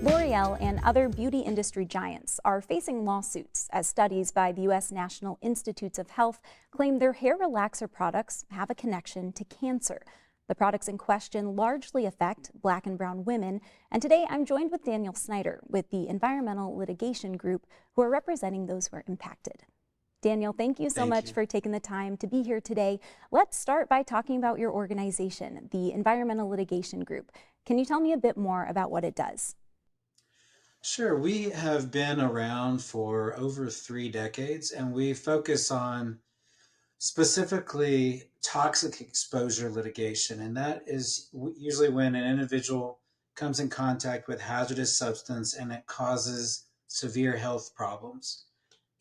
L'Oreal and other beauty industry giants are facing lawsuits as studies by the U.S. National Institutes of Health claim their hair relaxer products have a connection to cancer. The products in question largely affect Black and brown women, and today I'm joined with Daniel Snyder with the Environmental Litigation Group, who are representing those who are impacted. Daniel, thank you so much for taking the time to be here today. Let's start by talking about your organization, the Environmental Litigation Group. Can you tell me a bit more about what it does? Sure. We have been around for over 3 decades, and we focus on specifically toxic exposure litigation. And that is usually when an individual comes in contact with hazardous substance and it causes severe health problems.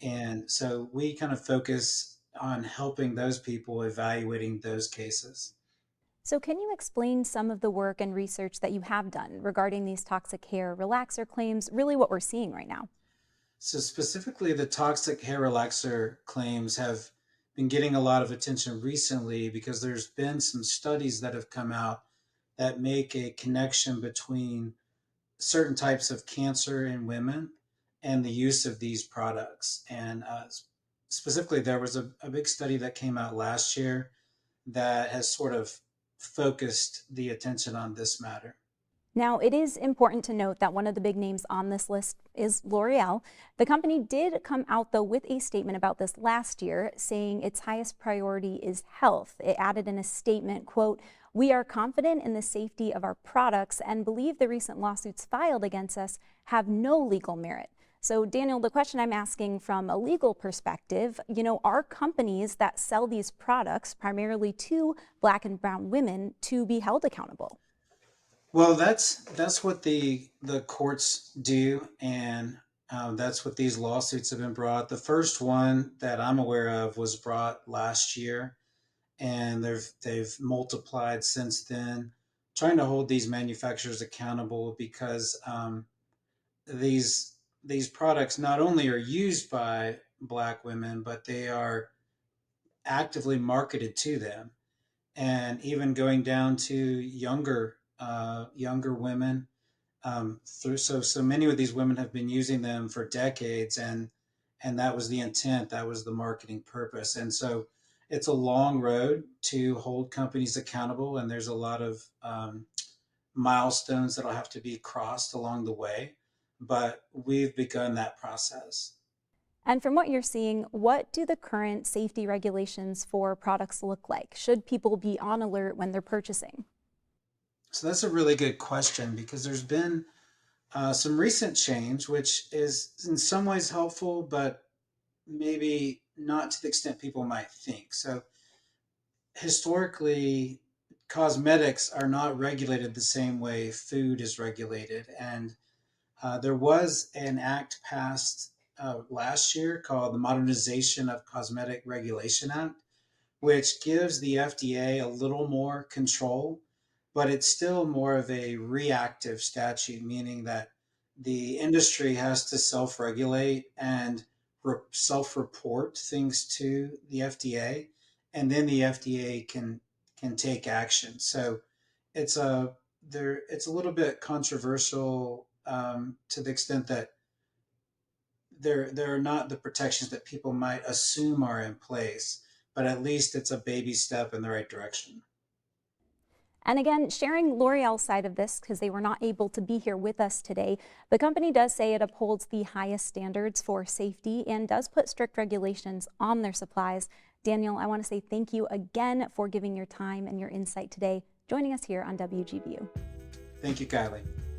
And so we kind of focus on helping those people evaluating those cases. So can you explain some of the work and research that you have done regarding these toxic hair relaxer claims, really what we're seeing right now? So specifically, the toxic hair relaxer claims have been getting a lot of attention recently because there's been some studies that have come out that make a connection between certain types of cancer in women and the use of these products. And specifically, there was a big study that came out last year that has sort of focused the attention on this matter. Now, it is important to note that one of the big names on this list is L'Oreal. The company did come out, though, with a statement about this last year, saying its highest priority is health. It added in a statement, quote, "We are confident in the safety of our products and believe the recent lawsuits filed against us have no legal merit." So, Daniel, the question I'm asking from a legal perspective, are companies that sell these products primarily to Black and brown women to be held accountable? Well, that's what the courts do, and that's what these lawsuits have been brought. The first one that I'm aware of was brought last year, and they've multiplied since then, trying to hold these manufacturers accountable because these these products not only are used by Black women, but they are actively marketed to them, and even going down to younger women. So many of these women have been using them for decades, and that was the intent, that was the marketing purpose. And so it's a long road to hold companies accountable, and there's a lot of milestones that'll have to be crossed along the way. But we've begun that process. And from what you're seeing, what do the current safety regulations for products look like? Should people be on alert when they're purchasing? So that's a really good question because there's been some recent change, which is in some ways helpful, but maybe not to the extent people might think. So historically, cosmetics are not regulated the same way food is regulated. And there was an act passed last year called the Modernization of Cosmetic Regulation Act, which gives the FDA a little more control, but it's still more of a reactive statute, meaning that the industry has to self regulate and self report things to the FDA, and then the FDA can take action. So it's it's a little bit controversial to the extent that there are not the protections that people might assume are in place, but at least it's a baby step in the right direction. And again, sharing L'Oreal's side of this, because they were not able to be here with us today, the company does say it upholds the highest standards for safety and does put strict regulations on their supplies. Daniel, I want to say thank you again for giving your time and your insight today, joining us here on WGVU. Thank you, Kylie.